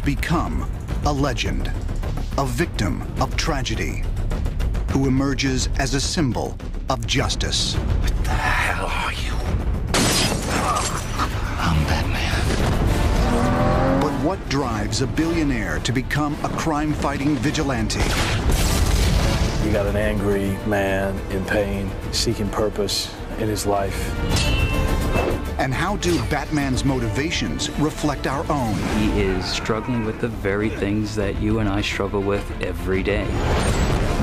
become a legend, a victim of tragedy, who emerges as a symbol of justice. What the hell are you? I'm Batman. But what drives a billionaire to become a crime-fighting vigilante? You got an angry man in pain, seeking purpose in his life. And how do Batman's motivations reflect our own? He is struggling with the very things that you and I struggle with every day.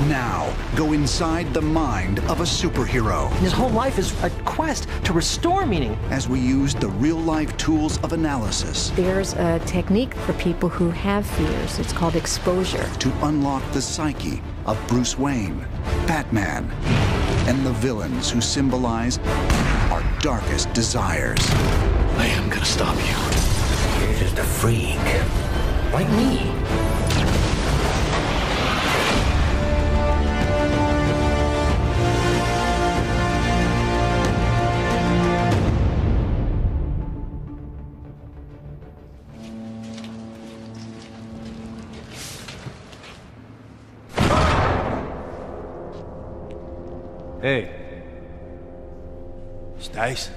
Now, go inside the mind of a superhero. His whole life is a quest to restore meaning. As we use the real-life tools of analysis. There's a technique for people who have fears. It's called exposure. To unlock the psyche of Bruce Wayne, Batman, and the villains who symbolize our darkest desires. I am gonna stop you. You're just a freak, like me. Hey. Stace.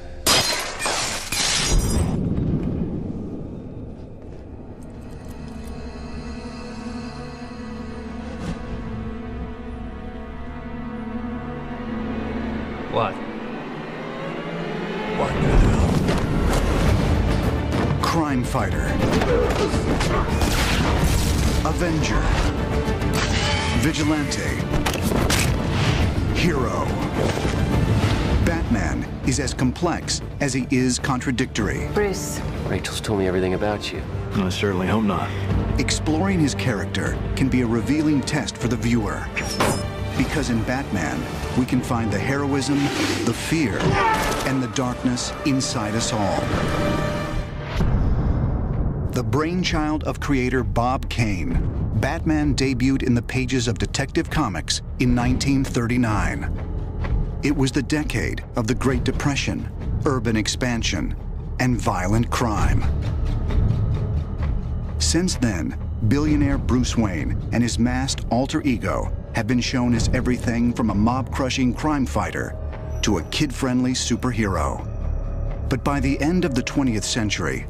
What? What the hell? Crime fighter. Avenger. Vigilante. Hero. Batman is as complex as he is contradictory. Bruce. Rachel's told me everything about you. I certainly hope not. Exploring his character can be a revealing test for the viewer. Because in Batman, we can find the heroism, the fear, and the darkness inside us all. The brainchild of creator Bob Kane, Batman debuted in the pages of Detective Comics in 1939. It was the decade of the Great Depression, urban expansion, and violent crime. Since then, billionaire Bruce Wayne and his masked alter ego have been shown as everything from a mob-crushing crime fighter to a kid-friendly superhero. But by the end of the 20th century,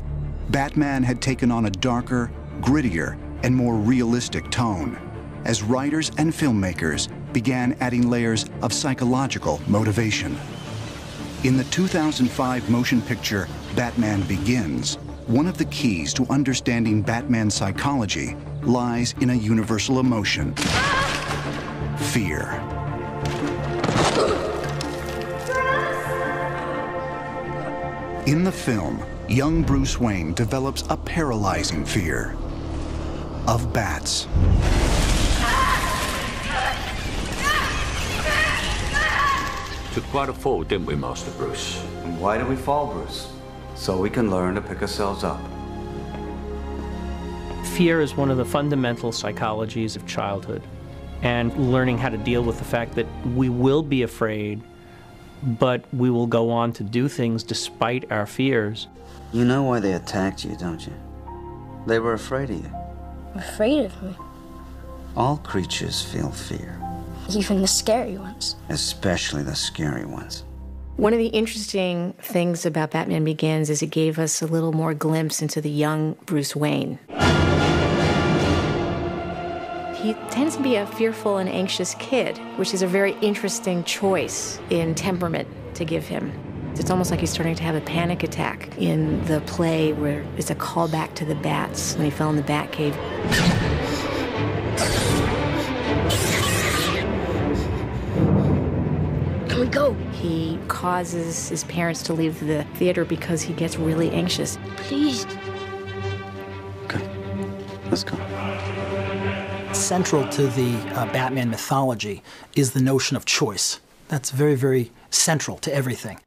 Batman had taken on a darker, grittier, and more realistic tone, as writers and filmmakers began adding layers of psychological motivation. In the 2005 motion picture Batman Begins, one of the keys to understanding Batman's psychology lies in a universal emotion: fear. In the film, young Bruce Wayne develops a paralyzing fear of bats. Took quite a fall, didn't we, Master Bruce? And why do we fall, Bruce? So we can learn to pick ourselves up. Fear is one of the fundamental psychologies of childhood. And learning how to deal with the fact that we will be afraid, but we will go on to do things despite our fears. You know why they attacked you, don't you? They were afraid of you. Afraid of me? All creatures feel fear. Even the scary ones. Especially the scary ones. One of the interesting things about Batman Begins is it gave us a little more glimpse into the young Bruce Wayne. He tends to be a fearful and anxious kid, which is a very interesting choice in temperament to give him. It's almost like he's starting to have a panic attack in the play where it's a callback to the bats when he fell in the Batcave. Can we go? He causes his parents to leave the theater because he gets really anxious. Please. Okay, let's go. Central to the Batman mythology is the notion of choice. That's very, very central to everything.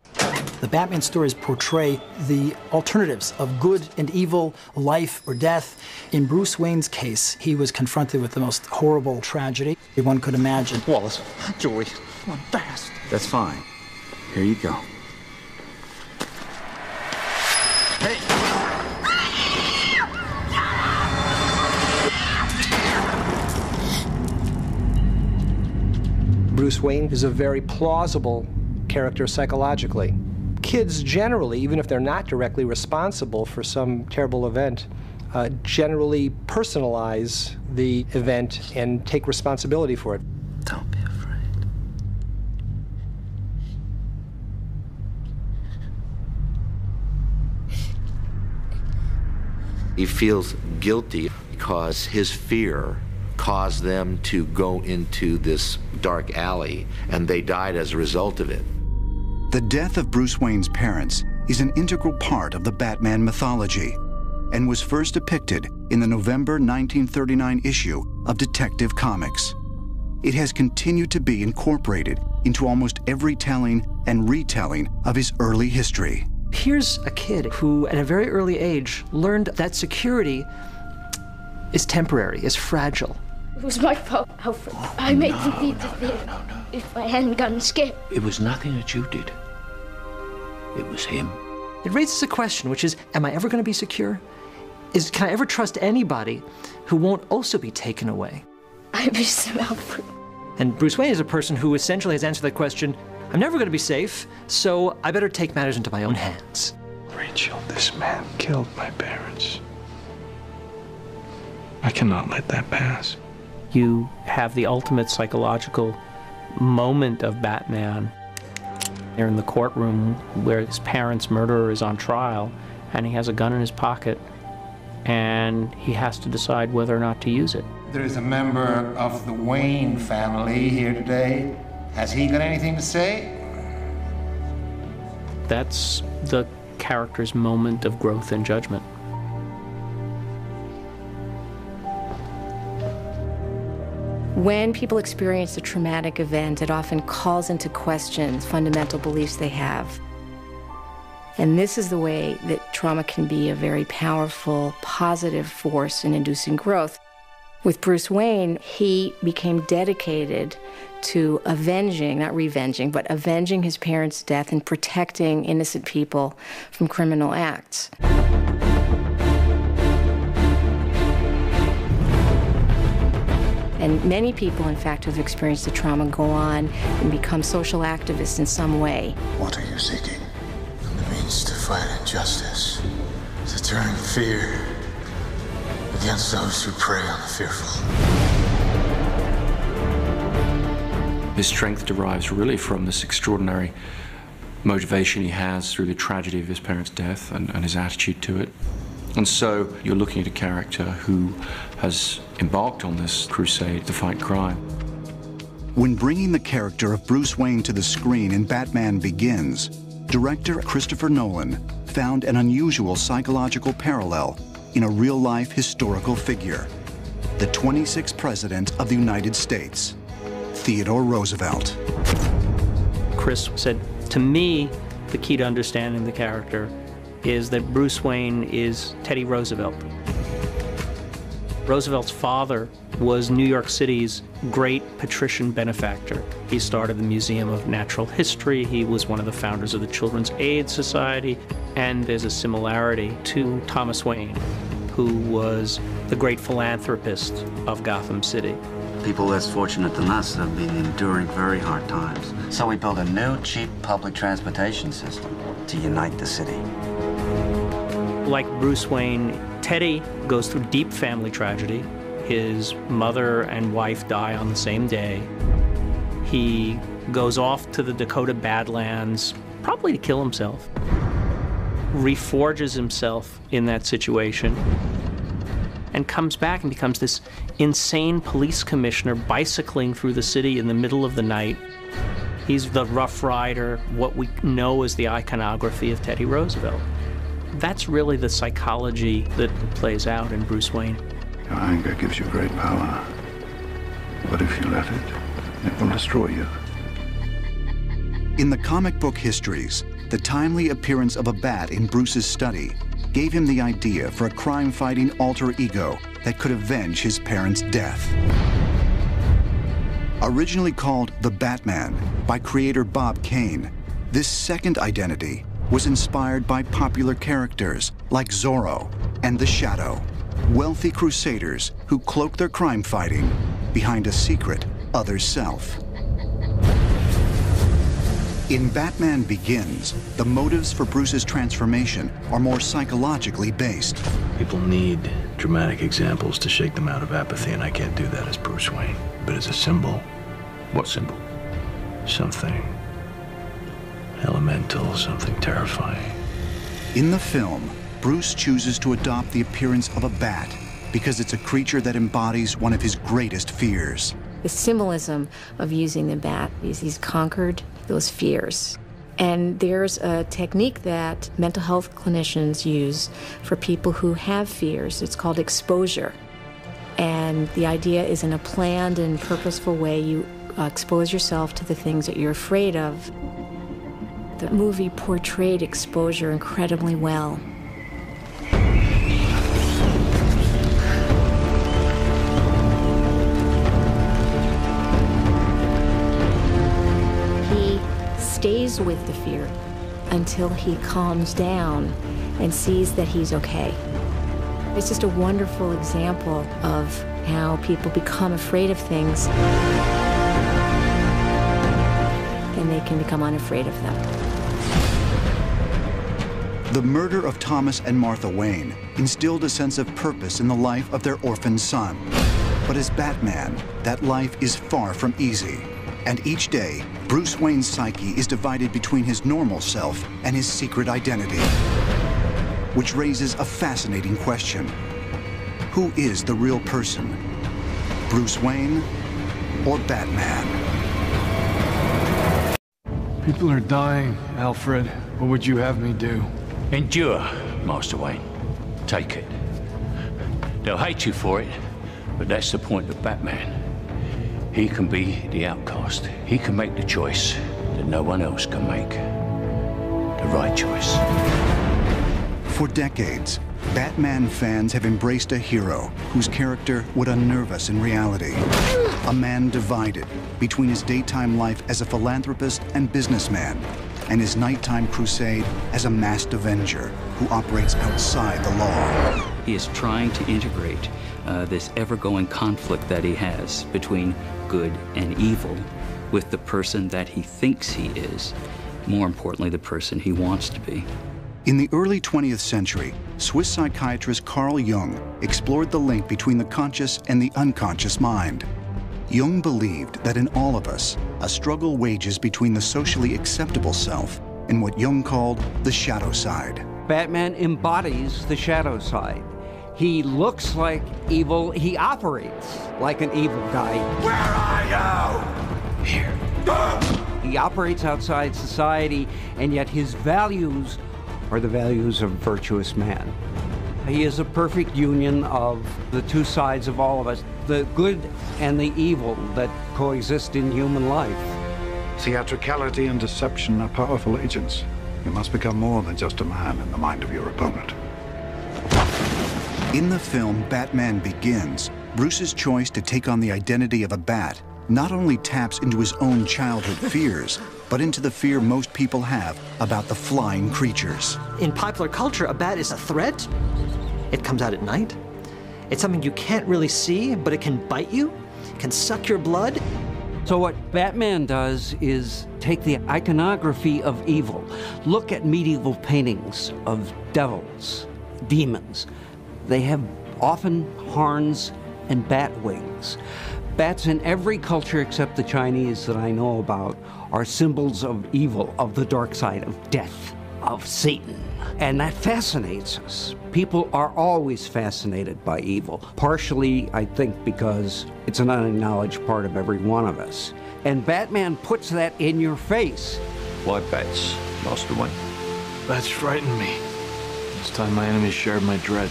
The Batman stories portray the alternatives of good and evil, life or death. In Bruce Wayne's case, he was confronted with the most horrible tragedy one could imagine. Wallace, Joey, come on, fast. That's fine. Here you go. Hey! Bruce Wayne is a very plausible character psychologically. Kids generally, even if they're not directly responsible for some terrible event, generally personalize the event and take responsibility for it. Don't be afraid. He feels guilty because his fear caused them to go into this dark alley, and they died as a result of it. The death of Bruce Wayne's parents is an integral part of the Batman mythology and was first depicted in the November 1939 issue of Detective Comics. It has continued to be incorporated into almost every telling and retelling of his early history. Here's a kid who, at a very early age, learned that security is temporary, is fragile. It was my fault, Alfred. I made them leave the theater. If I hadn't gotten scared. It was nothing that you did. It was him. It raises a question, which is, am I ever going to be secure? Can I ever trust anybody who won't also be taken away? I miss him, Alfred. And Bruce Wayne is a person who essentially has answered that question, I'm never going to be safe, so I better take matters into my own hands. Rachel, this man killed my parents. I cannot let that pass. You have the ultimate psychological moment of Batman. They're in the courtroom where his parents' murderer is on trial, and he has a gun in his pocket, and he has to decide whether or not to use it. There is a member of the Wayne family here today. Has he got anything to say? That's the character's moment of growth and judgment. When people experience a traumatic event, it often calls into question fundamental beliefs they have. And this is the way that trauma can be a very powerful, positive force in inducing growth. With Bruce Wayne, he became dedicated to avenging, not revenging, but avenging his parents' death and protecting innocent people from criminal acts. And many people, in fact, who have experienced the trauma go on and become social activists in some way. What are you seeking? The means to fight injustice, to turn fear against those who prey on the fearful. His strength derives really from this extraordinary motivation he has through the tragedy of his parents' death and his attitude to it. And so you're looking at a character who has embarked on this crusade to fight crime. When bringing the character of Bruce Wayne to the screen in Batman Begins, director Christopher Nolan found an unusual psychological parallel in a real-life historical figure, the 26th President of the United States, Theodore Roosevelt. Chris said, to me, the key to understanding the character is that Bruce Wayne is Teddy Roosevelt. Roosevelt's father was New York City's great patrician benefactor. He started the Museum of Natural History. He was one of the founders of the Children's Aid Society. And there's a similarity to Thomas Wayne, who was the great philanthropist of Gotham City. People less fortunate than us have been enduring very hard times. So we built a new, cheap public transportation system to unite the city. Like Bruce Wayne, Teddy goes through deep family tragedy. His mother and wife die on the same day. He goes off to the Dakota Badlands, probably to kill himself. Reforges himself in that situation and comes back and becomes this insane police commissioner bicycling through the city in the middle of the night. He's the Rough Rider, what we know as the iconography of Teddy Roosevelt. That's really the psychology that plays out in Bruce Wayne. Your anger gives you great power, but if you let it, it will destroy you. In the comic book histories, the timely appearance of a bat in Bruce's study gave him the idea for a crime-fighting alter ego that could avenge his parents' death. Originally called the Batman by creator Bob Kane, this second identity was inspired by popular characters like Zorro and the Shadow, wealthy crusaders who cloak their crime fighting behind a secret other self. In Batman Begins, the motives for Bruce's transformation are more psychologically based. People need dramatic examples to shake them out of apathy, and I can't do that as Bruce Wayne. But as a symbol, What symbol? something elemental, something terrifying. In the film, Bruce chooses to adopt the appearance of a bat because it's a creature that embodies one of his greatest fears. The symbolism of using the bat is he's conquered those fears. And there's a technique that mental health clinicians use for people who have fears. It's called exposure. And the idea is in a planned and purposeful way, you expose yourself to the things that you're afraid of. The movie portrayed exposure incredibly well. He stays with the fear until he calms down and sees that he's okay. It's just a wonderful example of how people become afraid of things and they can become unafraid of them. The murder of Thomas and Martha Wayne instilled a sense of purpose in the life of their orphaned son. But as Batman, that life is far from easy. And each day, Bruce Wayne's psyche is divided between his normal self and his secret identity, which raises a fascinating question. Who is the real person? Bruce Wayne or Batman? People are dying, Alfred. What would you have me do? Endure, Master Wayne. Take it. They'll hate you for it, but that's the point of Batman. He can be the outcast. He can make the choice that no one else can make. The right choice. For decades, Batman fans have embraced a hero whose character would unnerve us in reality. A man divided between his daytime life as a philanthropist and businessman and his nighttime crusade as a masked avenger who operates outside the law. He is trying to integrate this ever-going conflict that he has between good and evil with the person that he thinks he is, more importantly, the person he wants to be. In the early 20th century, Swiss psychiatrist Carl Jung explored the link between the conscious and the unconscious mind. Jung believed that in all of us, a struggle wages between the socially acceptable self and what Jung called the shadow side. Batman embodies the shadow side. He looks like evil. He operates like an evil guy. Where are you? Here. He operates outside society, and yet his values are the values of a virtuous man. He is a perfect union of the two sides of all of us, the good and the evil that coexist in human life. Theatricality and deception are powerful agents. You must become more than just a man in the mind of your opponent. In the film Batman Begins, Bruce's choice to take on the identity of a bat not only taps into his own childhood fears, but into the fear most people have about the flying creatures. In popular culture, a bat is a threat. It comes out at night. It's something you can't really see, but it can bite you, it can suck your blood. So what Batman does is take the iconography of evil. Look at medieval paintings of devils, demons. They have often horns and bat wings. Bats in every culture except the Chinese that I know about are symbols of evil, of the dark side, of death, of Satan. And that fascinates us. People are always fascinated by evil. Partially, I think, because it's an unacknowledged part of every one of us. And Batman puts that in your face. Why bats, Master Wayne? Bats frighten me. It's time my enemies shared my dread.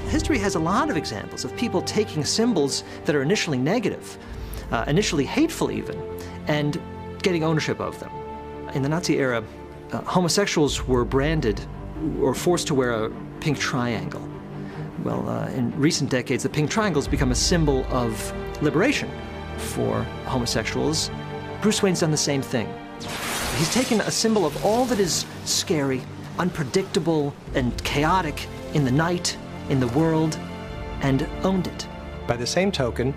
History has a lot of examples of people taking symbols that are initially negative, initially hateful even, and getting ownership of them. In the Nazi era, homosexuals were branded or forced to wear a pink triangle. Well, in recent decades, the pink triangle has become a symbol of liberation for homosexuals. Bruce Wayne's done the same thing. He's taken a symbol of all that is scary, unpredictable, and chaotic in the night, in the world, and owned it. By the same token,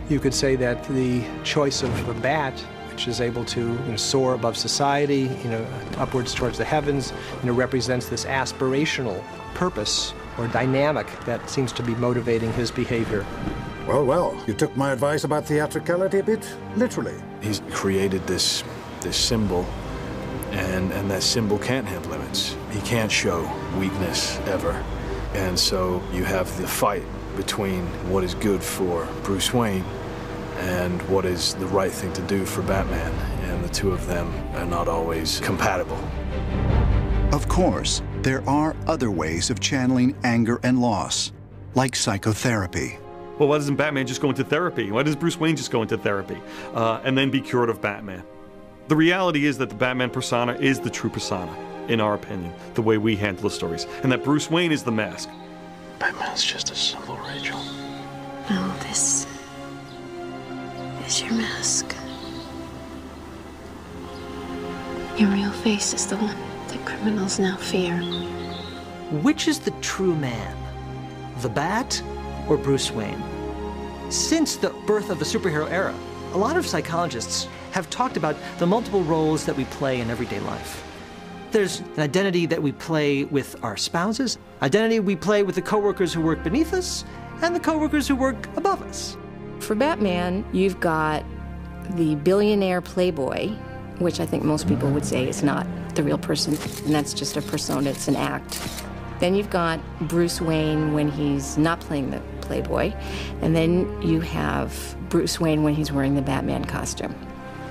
you could say that the choice of the bat which is able to soar above society, upwards towards the heavens, represents this aspirational purpose or dynamic that seems to be motivating his behavior. Well, well, you took my advice about theatricality a bit literally. He's created this symbol, and that symbol can't have limits. He can't show weakness ever. And so you have the fight between what is good for Bruce Wayne and what is the right thing to do for Batman, and the two of them are not always compatible. Of course, there are other ways of channeling anger and loss, like psychotherapy. Well, why doesn't Batman just go into therapy? Why does Bruce Wayne just go into therapy and then be cured of Batman? The reality is that the Batman persona is the true persona, in our opinion, the way we handle the stories, and that Bruce Wayne is the mask. Batman's just a symbol, Rachel. No, this is your mask. Your real face is the one that criminals now fear. Which is the true man? The Bat or Bruce Wayne? Since the birth of the superhero era, a lot of psychologists have talked about the multiple roles that we play in everyday life. There's an identity that we play with our spouses, identity we play with the coworkers who work beneath us, and the coworkers who work above us. For Batman, you've got the billionaire playboy, which I think most people would say is not the real person, and that's just a persona, it's an act. Then you've got Bruce Wayne when he's not playing the playboy, and then you have Bruce Wayne when he's wearing the Batman costume.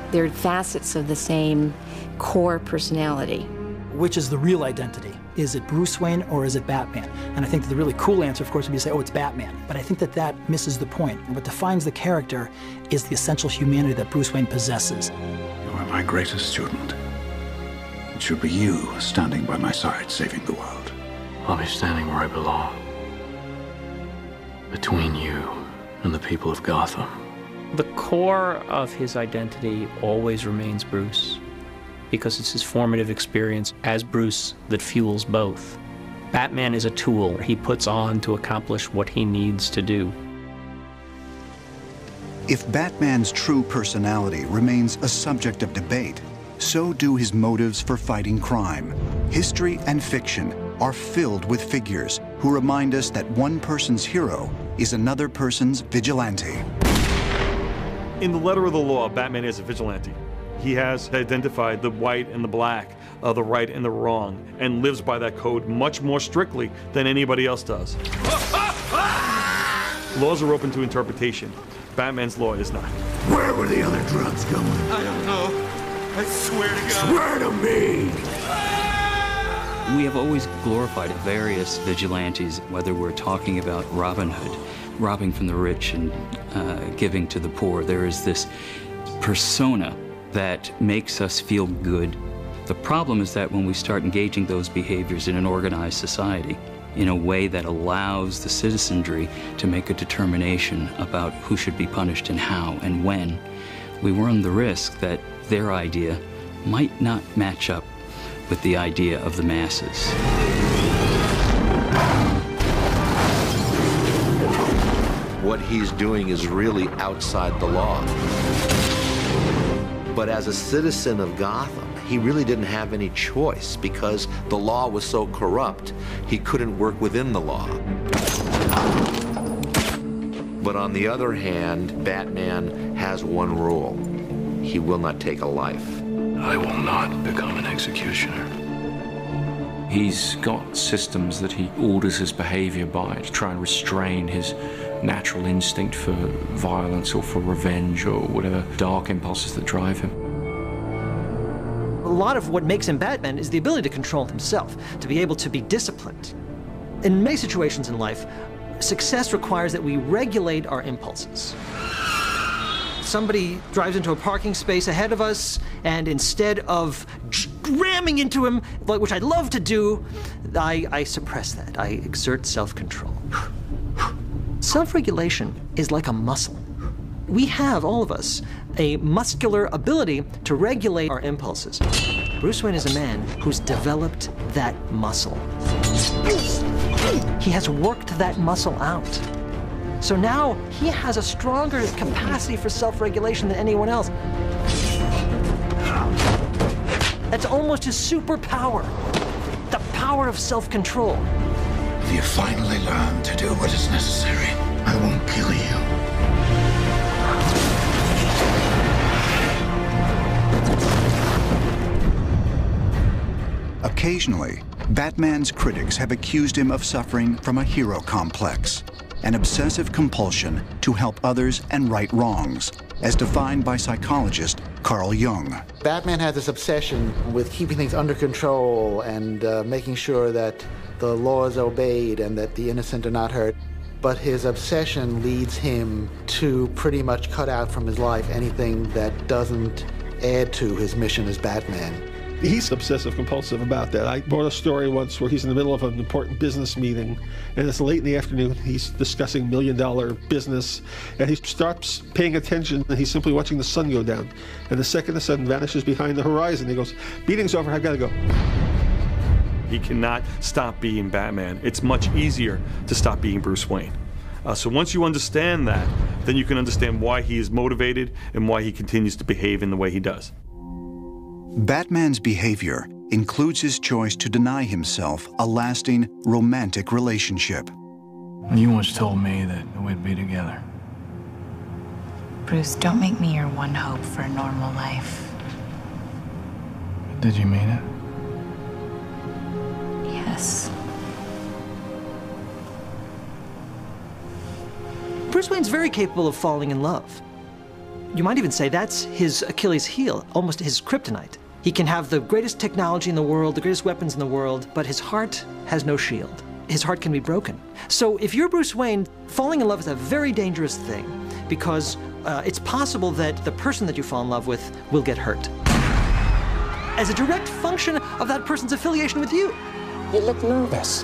They're facets of the same core personality. Which is the real identity? Is it Bruce Wayne or is it Batman? And I think that the really cool answer, of course, would be to say, oh, it's Batman. But I think that that misses the point. What defines the character is the essential humanity that Bruce Wayne possesses. You are my greatest student. It should be you standing by my side, saving the world. I'll be standing where I belong. Between you and the people of Gotham. The core of his identity always remains Bruce, because it's his formative experience as Bruce that fuels both. Batman is a tool he puts on to accomplish what he needs to do. If Batman's true personality remains a subject of debate, so do his motives for fighting crime. History and fiction are filled with figures who remind us that one person's hero is another person's vigilante. In the letter of the law, Batman is a vigilante. He has identified the white and the black, the right and the wrong, and lives by that code much more strictly than anybody else does. Laws are open to interpretation. Batman's law is not. Where were the other drugs going? I don't know. I swear to God. Swear to me! We have always glorified various vigilantes, whether we're talking about Robin Hood, robbing from the rich and giving to the poor. There is this persona that makes us feel good. The problem is that when we start engaging those behaviors in an organized society, in a way that allows the citizenry to make a determination about who should be punished and how and when, we run the risk that their idea might not match up with the idea of the masses. What he's doing is really outside the law. But as a citizen of Gotham, he really didn't have any choice because the law was so corrupt, he couldn't work within the law. But on the other hand, Batman has one rule. He will not take a life. I will not become an executioner. He's got systems that he orders his behavior by to try and restrain his natural instinct for violence or for revenge or whatever dark impulses that drive him. A lot of what makes him Batman is the ability to control himself, to be able to be disciplined. In many situations in life, success requires that we regulate our impulses. Somebody drives into a parking space ahead of us, and instead of ramming into him, which I'd love to do, I suppress that. I exert self-control. Self-regulation is like a muscle. We have, all of us, a muscular ability to regulate our impulses. Bruce Wayne is a man who's developed that muscle. He has worked that muscle out. So now he has a stronger capacity for self-regulation than anyone else. That's almost his superpower. The power of self-control. If you finally learn to do what is necessary, I won't kill you. Occasionally, Batman's critics have accused him of suffering from a hero complex, an obsessive compulsion to help others and right wrongs, as defined by psychologist Carl Jung. Batman has this obsession with keeping things under control and making sure that the law is obeyed and that the innocent are not hurt. But his obsession leads him to pretty much cut out from his life anything that doesn't add to his mission as Batman. He's obsessive-compulsive about that. I brought a story once where he's in the middle of an important business meeting, and it's late in the afternoon. He's discussing million-dollar business, and he stops paying attention, and he's simply watching the sun go down. And the second the sun vanishes behind the horizon, he goes, "Meeting's over, I've got to go." He cannot stop being Batman. It's much easier to stop being Bruce Wayne. So once you understand that, then you can understand why he is motivated and why he continues to behave in the way he does. Batman's behavior includes his choice to deny himself a lasting romantic relationship. You once told me that we'd be together. Bruce, don't make me your one hope for a normal life. Did you mean it? Yes. Bruce Wayne's very capable of falling in love. You might even say that's his Achilles heel, almost his kryptonite. He can have the greatest technology in the world, the greatest weapons in the world, but his heart has no shield. His heart can be broken. So if you're Bruce Wayne, falling in love is a very dangerous thing because it's possible that the person that you fall in love with will get hurt as a direct function of that person's affiliation with you. You look nervous.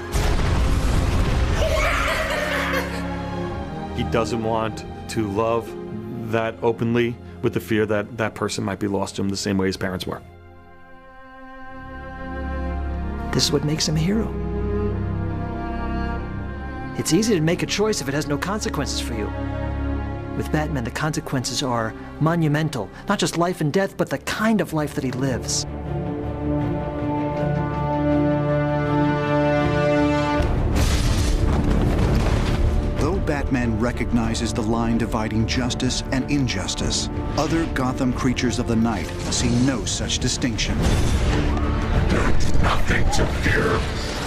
He doesn't want to love that openly with the fear that that person might be lost to him the same way his parents were. This is what makes him a hero. It's easy to make a choice if it has no consequences for you. With Batman, the consequences are monumental. Not just life and death, but the kind of life that he lives. Though Batman recognizes the line dividing justice and injustice, other Gotham creatures of the night see no such distinction. Nothing to fear.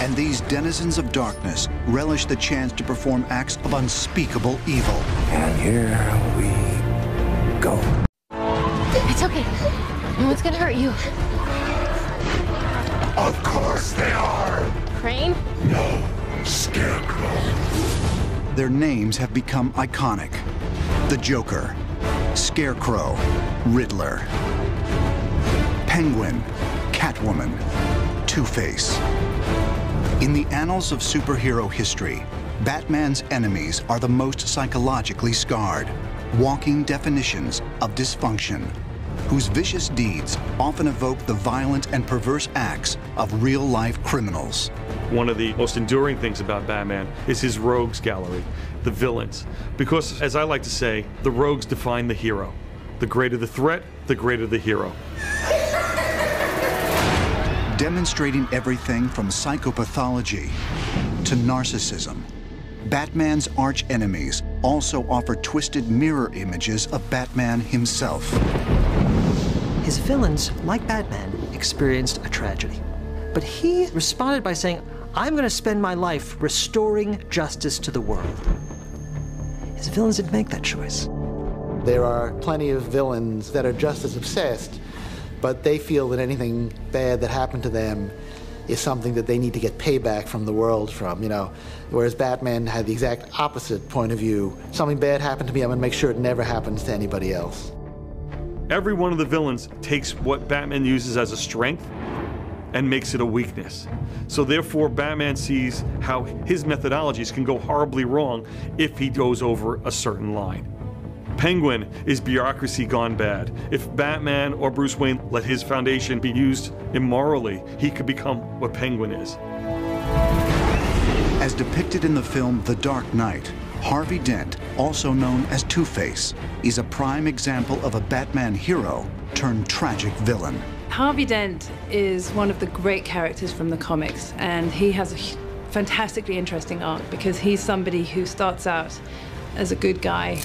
And these denizens of darkness relish the chance to perform acts of unspeakable evil. And here we go. It's okay. No one's gonna hurt you. Of course they are. Crane? No, Scarecrow. Their names have become iconic. The Joker, Scarecrow, Riddler, Penguin, Catwoman, Two-Face. In the annals of superhero history, Batman's enemies are the most psychologically scarred, walking definitions of dysfunction, whose vicious deeds often evoke the violent and perverse acts of real-life criminals. One of the most enduring things about Batman is his rogues gallery, the villains. Because, as I like to say, the rogues define the hero. The greater the threat, the greater the hero. Demonstrating everything from psychopathology to narcissism, Batman's arch-enemies also offer twisted mirror images of Batman himself. His villains, like Batman, experienced a tragedy. But he responded by saying, I'm going to spend my life restoring justice to the world. His villains didn't make that choice. There are plenty of villains that are just as obsessed, but they feel that anything bad that happened to them is something that they need to get payback from the world from, you know. Whereas Batman had the exact opposite point of view. Something bad happened to me, I'm gonna make sure it never happens to anybody else. Every one of the villains takes what Batman uses as a strength and makes it a weakness. So therefore, Batman sees how his methodologies can go horribly wrong if he goes over a certain line. Penguin is bureaucracy gone bad. If Batman or Bruce Wayne let his foundation be used immorally, he could become what Penguin is. As depicted in the film The Dark Knight, Harvey Dent, also known as Two-Face, is a prime example of a Batman hero turned tragic villain. Harvey Dent is one of the great characters from the comics, and he has a fantastically interesting arc because he's somebody who starts out as a good guy.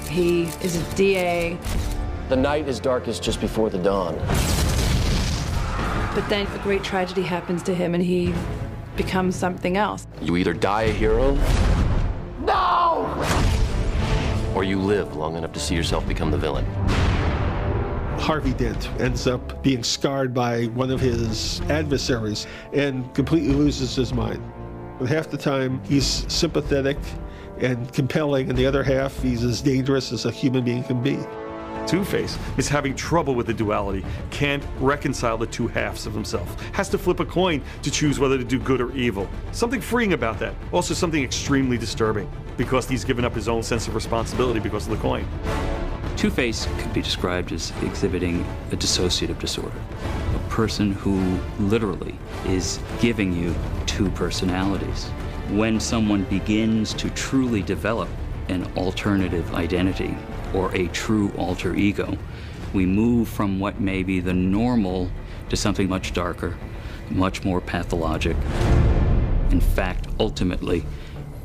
He is a DA. The night is darkest just before the dawn. But then a great tragedy happens to him and he becomes something else. You either die a hero, No! or you live long enough to see yourself become the villain. Harvey Dent ends up being scarred by one of his adversaries and completely loses his mind. And half the time, he's sympathetic and compelling, and the other half, he's as dangerous as a human being can be. Two-Face is having trouble with the duality, can't reconcile the two halves of himself, has to flip a coin to choose whether to do good or evil. Something freeing about that, also something extremely disturbing, because he's given up his own sense of responsibility because of the coin. Two-Face could be described as exhibiting a dissociative disorder, a person who literally is giving you two personalities. When someone begins to truly develop an alternative identity or a true alter ego, we move from what may be the normal to something much darker, much more pathologic, in fact, ultimately,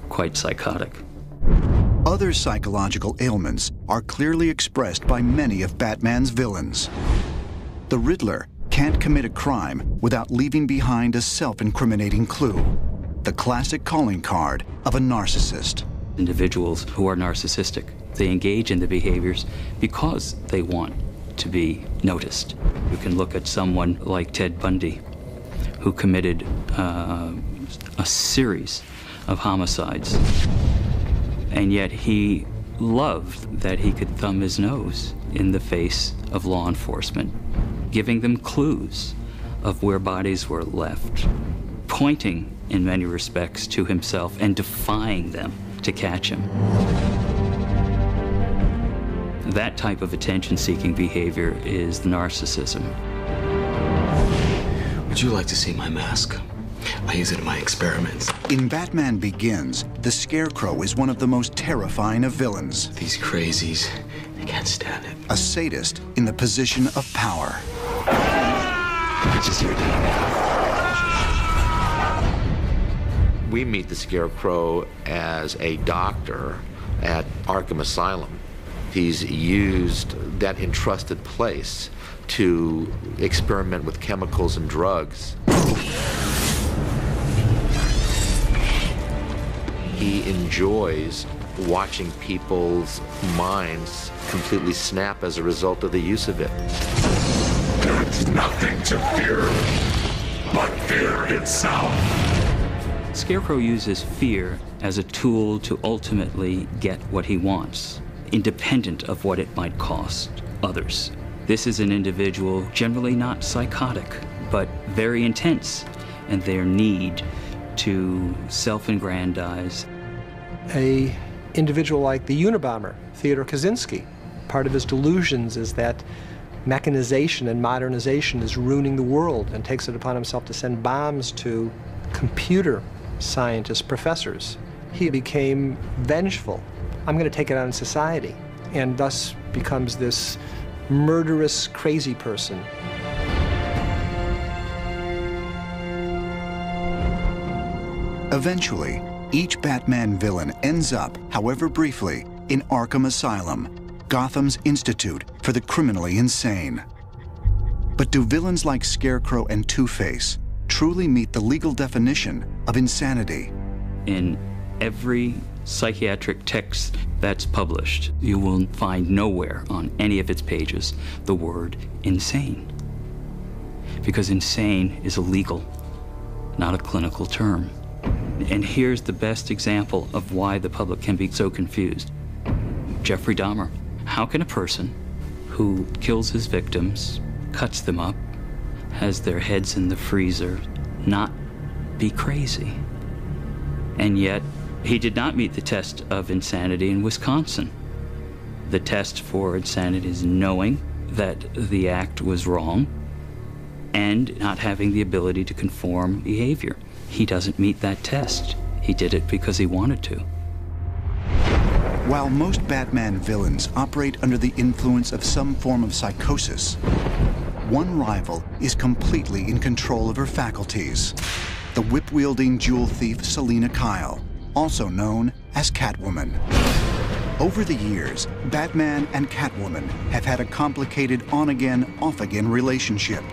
quite psychotic. Other psychological ailments are clearly expressed by many of Batman's villains. The Riddler can't commit a crime without leaving behind a self-incriminating clue, the classic calling card of a narcissist. Individuals who are narcissistic, they engage in the behaviors because they want to be noticed. You can look at someone like Ted Bundy, who committed a series of homicides. And yet he loved that he could thumb his nose in the face of law enforcement, giving them clues of where bodies were left, pointing in many respects to himself and defying them to catch him. That type of attention-seeking behavior is narcissism. Would you like to see my mask? I use it in my experiments. In Batman Begins, the Scarecrow is one of the most terrifying of villains. These crazies, they can't stand it. A sadist in the position of power. Just your day. We meet the Scarecrow as a doctor at Arkham Asylum. He's used that entrusted place to experiment with chemicals and drugs. He enjoys watching people's minds completely snap as a result of the use of it. There's nothing to fear but fear itself. Scarecrow uses fear as a tool to ultimately get what he wants, independent of what it might cost others. This is an individual generally not psychotic, but very intense in their need to self-aggrandize. A individual like the Unabomber, Theodore Kaczynski, part of his delusions is that mechanization and modernization is ruining the world, and takes it upon himself to send bombs to computer scientists, professors. He became vengeful. I'm going to take it on society, and thus becomes this murderous, crazy person. Eventually, each Batman villain ends up, however briefly, in Arkham Asylum, Gotham's institute for the criminally insane. But do villains like Scarecrow and Two-Face truly meet the legal definition of insanity? In every psychiatric text that's published, you will find nowhere on any of its pages the word insane. Because insane is a legal, not a clinical term. And here's the best example of why the public can be so confused. Jeffrey Dahmer. How can a person who kills his victims, cuts them up, has their heads in the freezer, not be crazy? And yet, he did not meet the test of insanity in Wisconsin. The test for insanity is knowing that the act was wrong and not having the ability to conform behavior. He doesn't meet that test. He did it because he wanted to. While most Batman villains operate under the influence of some form of psychosis, one rival is completely in control of her faculties. The whip-wielding jewel thief Selina Kyle, also known as Catwoman. Over the years, Batman and Catwoman have had a complicated on-again, off-again relationship.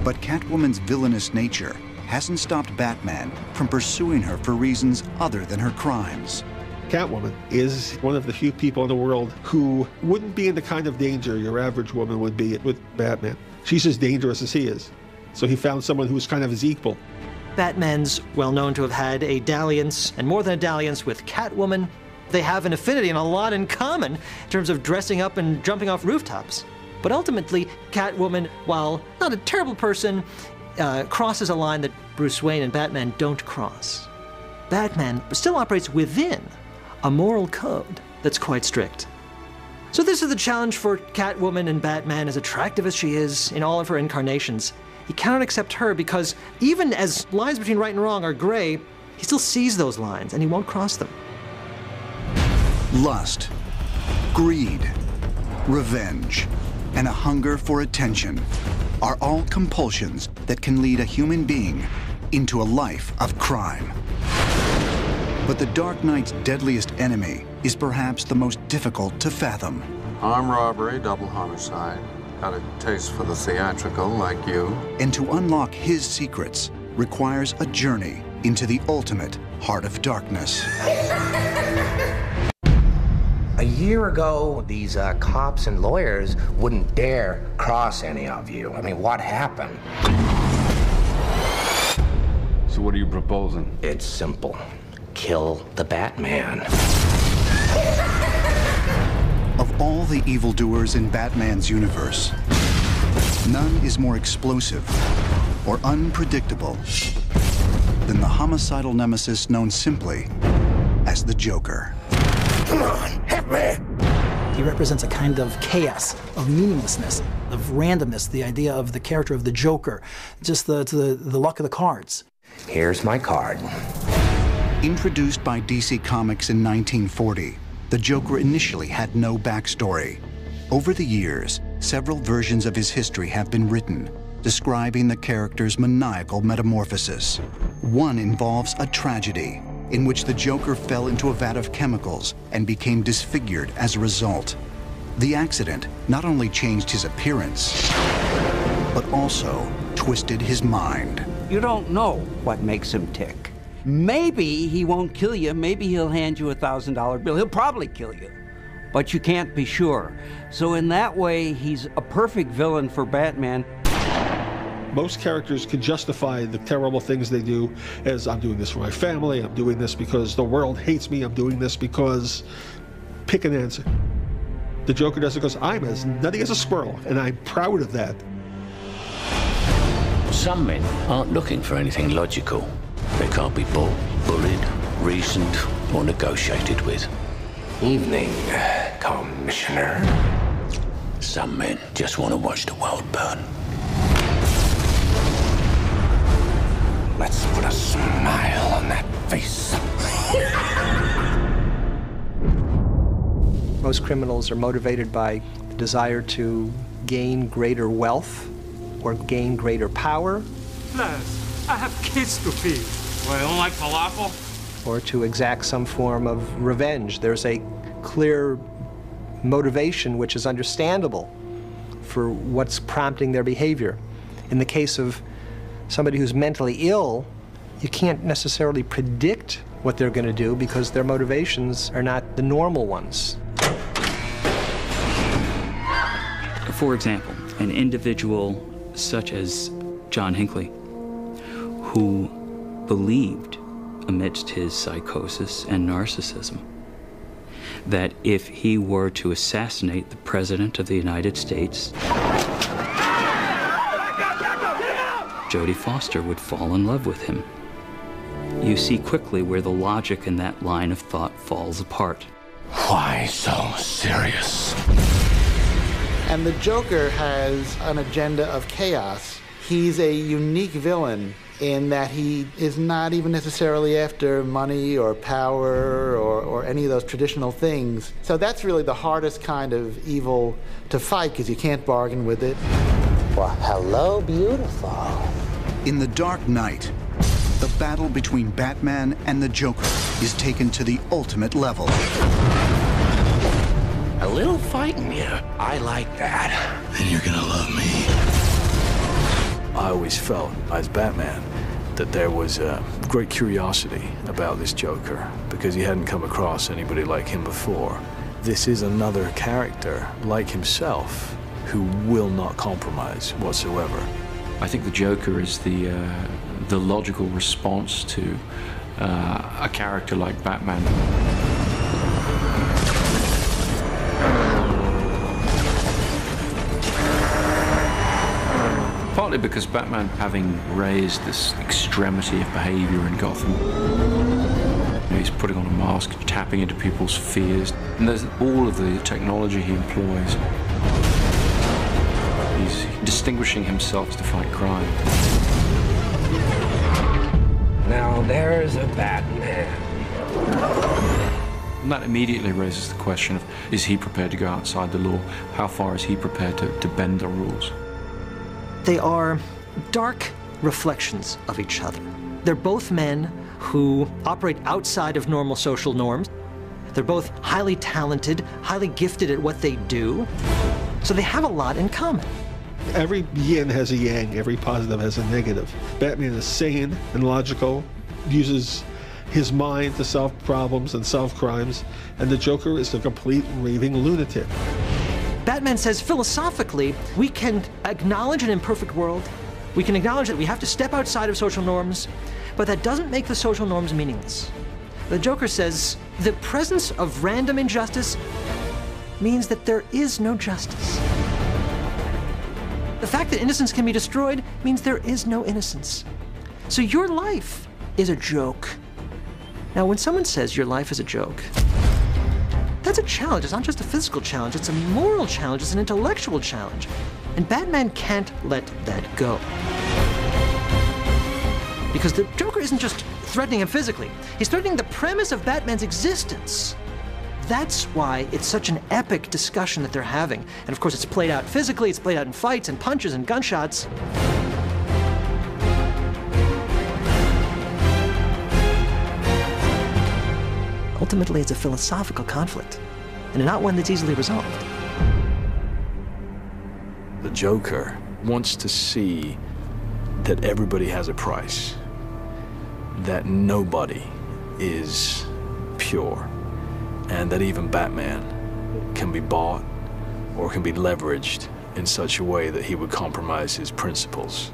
But Catwoman's villainous nature hasn't stopped Batman from pursuing her for reasons other than her crimes. Catwoman is one of the few people in the world who wouldn't be in the kind of danger your average woman would be with Batman. She's as dangerous as he is. So he found someone who was kind of his equal. Batman's well known to have had a dalliance, and more than a dalliance, with Catwoman. They have an affinity and a lot in common in terms of dressing up and jumping off rooftops. But ultimately, Catwoman, while not a terrible person, crosses a line that Bruce Wayne and Batman don't cross. Batman still operates within a moral code that's quite strict. So this is the challenge for Catwoman and Batman, as attractive as she is in all of her incarnations. He cannot accept her because even as lines between right and wrong are gray, he still sees those lines and he won't cross them. Lust, greed, revenge, and a hunger for attention are all compulsions that can lead a human being into a life of crime. But the Dark Knight's deadliest enemy is perhaps the most difficult to fathom. Armed robbery, double homicide. Got a taste for the theatrical like you. And to unlock his secrets requires a journey into the ultimate heart of darkness. A year ago, these cops and lawyers wouldn't dare cross any of you. I mean, what happened? So what are you proposing? It's simple. Kill the Batman. Of all the evildoers in Batman's universe, none is more explosive or unpredictable than the homicidal nemesis known simply as the Joker. Come on, hit me! He represents a kind of chaos, of meaninglessness, of randomness, the idea of the character of the Joker, just the luck of the cards. Here's my card. Introduced by DC Comics in 1940, the Joker initially had no backstory. Over the years, several versions of his history have been written, describing the character's maniacal metamorphosis. One involves a tragedy, in which the Joker fell into a vat of chemicals and became disfigured as a result. The accident not only changed his appearance, but also twisted his mind. You don't know what makes him tick. Maybe he won't kill you, maybe he'll hand you a $1,000 bill. He'll probably kill you, but you can't be sure. So in that way, he's a perfect villain for Batman. Most characters can justify the terrible things they do as, I'm doing this for my family, I'm doing this because the world hates me, I'm doing this because... pick an answer. The Joker does it because I'm as nutty as a squirrel, and I'm proud of that. Some men aren't looking for anything logical. They can't be bought, bullied, reasoned, or negotiated with. Evening, Commissioner. Some men just want to watch the world burn. Let's put a smile on that face. Most criminals are motivated by the desire to gain greater wealth or gain greater power. Plus, I have kids to feed. Well, you don't like falafel? Or to exact some form of revenge. There's a clear motivation which is understandable for what's prompting their behavior. In the case of somebody who's mentally ill, you can't necessarily predict what they're going to do because their motivations are not the normal ones. For example, an individual such as John Hinckley, who believed, amidst his psychosis and narcissism, that if he were to assassinate the President of the United States, Jodie Foster would fall in love with him. You see quickly where the logic in that line of thought falls apart. Why so serious? And the Joker has an agenda of chaos. He's a unique villain in that he is not even necessarily after money or power or any of those traditional things. So that's really the hardest kind of evil to fight because you can't bargain with it. Well, hello, beautiful. In The Dark Knight, the battle between Batman and the Joker is taken to the ultimate level. A little fighting here. I like that. And you're gonna love me. I always felt, as Batman, that there was a great curiosity about this Joker because he hadn't come across anybody like him before. This is another character like himself who will not compromise whatsoever. I think the Joker is the logical response to a character like Batman. Partly because Batman, having raised this extremity of behavior in Gotham, he's putting on a mask, tapping into people's fears, and there's all of the technology he employs. He's distinguishing himself to fight crime. Now there's a Batman. And that immediately raises the question of, is he prepared to go outside the law? How far is he prepared to bend the rules? They are dark reflections of each other. They're both men who operate outside of normal social norms. They're both highly talented, highly gifted at what they do. So they have a lot in common. Every yin has a yang, every positive has a negative. Batman is sane and logical, uses his mind to solve problems and solve crimes, and the Joker is a complete raving lunatic. Batman says philosophically, we can acknowledge an imperfect world, we can acknowledge that we have to step outside of social norms, but that doesn't make the social norms meaningless. The Joker says the presence of random injustice means that there is no justice. The fact that innocence can be destroyed means there is no innocence. So your life is a joke. Now, when someone says your life is a joke, that's a challenge. It's not just a physical challenge, it's a moral challenge, it's an intellectual challenge. And Batman can't let that go. Because the Joker isn't just threatening him physically, he's threatening the premise of Batman's existence. That's why it's such an epic discussion that they're having. And of course, it's played out physically, it's played out in fights and punches and gunshots. Ultimately, it's a philosophical conflict, and not one that's easily resolved. The Joker wants to see that everybody has a price, that nobody is pure, and that even Batman can be bought or can be leveraged in such a way that he would compromise his principles.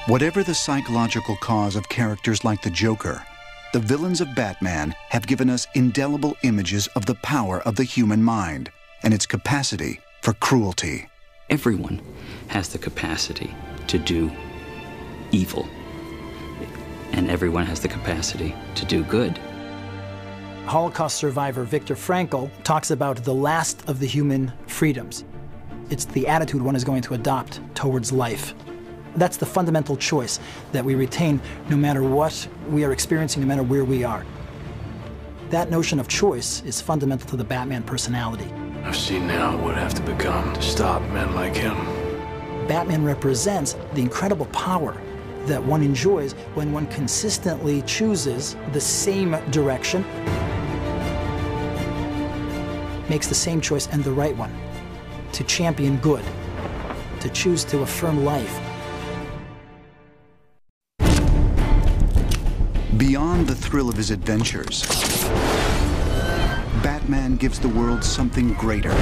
Whatever the psychological cause of characters like the Joker, the villains of Batman have given us indelible images of the power of the human mind and its capacity for cruelty. Everyone has the capacity to do evil, and everyone has the capacity to do good. Holocaust survivor Viktor Frankl talks about the last of the human freedoms. It's the attitude one is going to adopt towards life. That's the fundamental choice that we retain no matter what we are experiencing, no matter where we are. That notion of choice is fundamental to the Batman personality. I've seen now what I have to become to stop men like him. Batman represents the incredible power that one enjoys when one consistently chooses the same direction, makes the same choice and the right one, to champion good, to choose to affirm life. Beyond the thrill of his adventures, Batman gives the world something greater.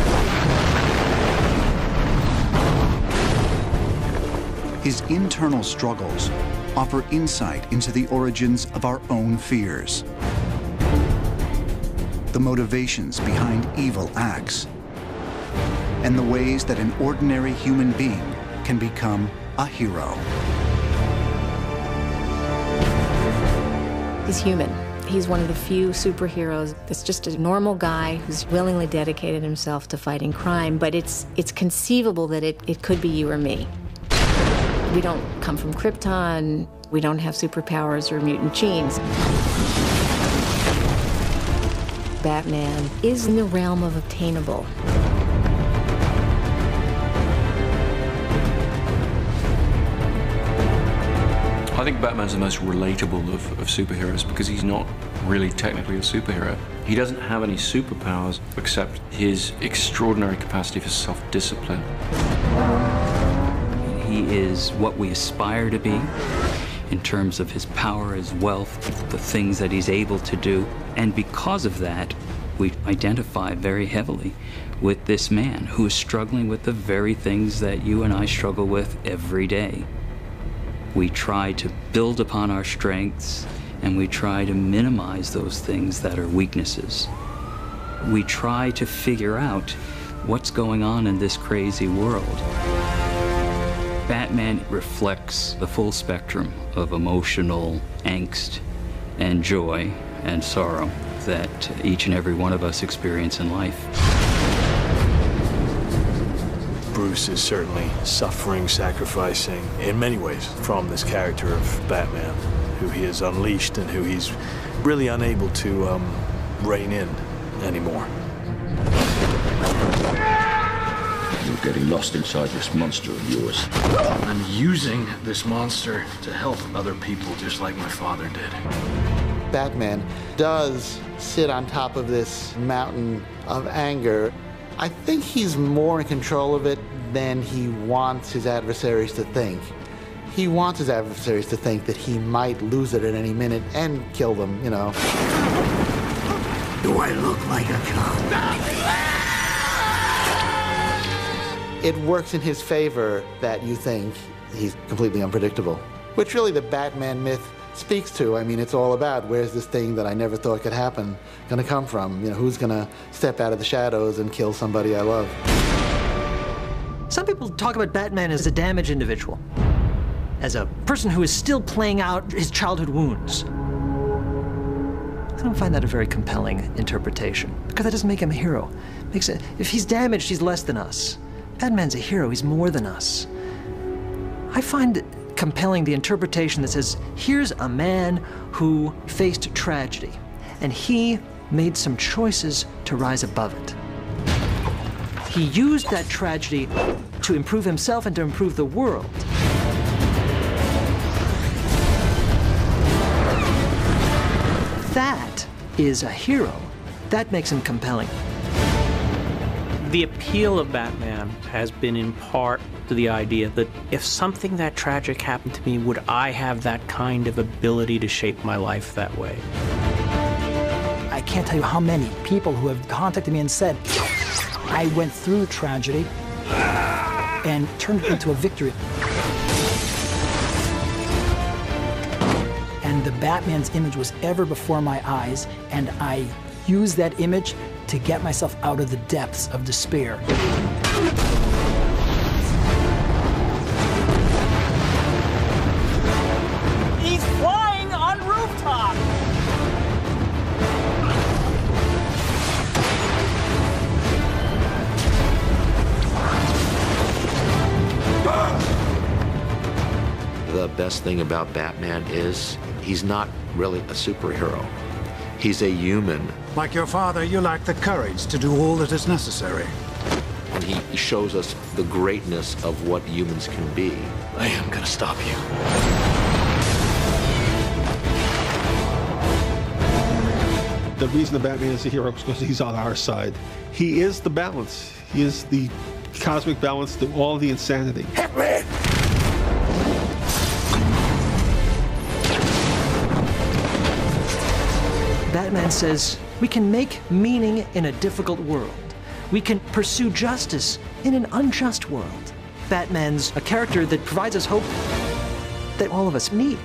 His internal struggles offer insight into the origins of our own fears, the motivations behind evil acts, and the ways that an ordinary human being can become a hero. He's human. He's one of the few superheroes that's just a normal guy who's willingly dedicated himself to fighting crime, but it's conceivable that it could be you or me. We don't come from Krypton. We don't have superpowers or mutant genes. Batman is in the realm of obtainable. I think Batman's the most relatable of superheroes because he's not really technically a superhero. He doesn't have any superpowers except his extraordinary capacity for self-discipline. He is what we aspire to be in terms of his power, his wealth, the things that he's able to do. And because of that, we identify very heavily with this man who is struggling with the very things that you and I struggle with every day. We try to build upon our strengths, and we try to minimize those things that are weaknesses. We try to figure out what's going on in this crazy world. Batman reflects the full spectrum of emotional angst and joy and sorrow that each and every one of us experience in life. Bruce is certainly suffering, sacrificing in many ways from this character of Batman, who he has unleashed and who he's really unable to rein in anymore. You're getting lost inside this monster of yours. I'm using this monster to help other people just like my father did. Batman does sit on top of this mountain of anger. I think he's more in control of it than he wants his adversaries to think. He wants his adversaries to think that he might lose it at any minute and kill them, you know. Do I look like a cop? It works in his favor that you think he's completely unpredictable, which really the Batman myth speaks to. I mean, it's all about where's this thing that I never thought could happen gonna come from? You know, who's gonna step out of the shadows and kill somebody I love? Some people talk about Batman as a damaged individual, as a person who is still playing out his childhood wounds. I don't find that a very compelling interpretation, because that doesn't make him a hero. If he's damaged, he's less than us. Batman's a hero, he's more than us. I find compelling the interpretation that says, here's a man who faced tragedy, and he made some choices to rise above it. He used that tragedy to improve himself and to improve the world. That is a hero. That makes him compelling. The appeal of Batman has been in part to the idea that if something that tragic happened to me, would I have that kind of ability to shape my life that way? I can't tell you how many people who have contacted me and said, I went through tragedy and turned it into a victory. And the Batman's image was ever before my eyes, and I used that image to get myself out of the depths of despair. He's flying on rooftop! The best thing about Batman is he's not really a superhero. He's a human. Like your father, you lack the courage to do all that is necessary. And he shows us the greatness of what humans can be. I am gonna stop you. The reason the Batman is a hero is because he's on our side. He is the balance. He is the cosmic balance to all the insanity. Hit me! Batman says, we can make meaning in a difficult world. We can pursue justice in an unjust world. Batman's a character that provides us hope that all of us need.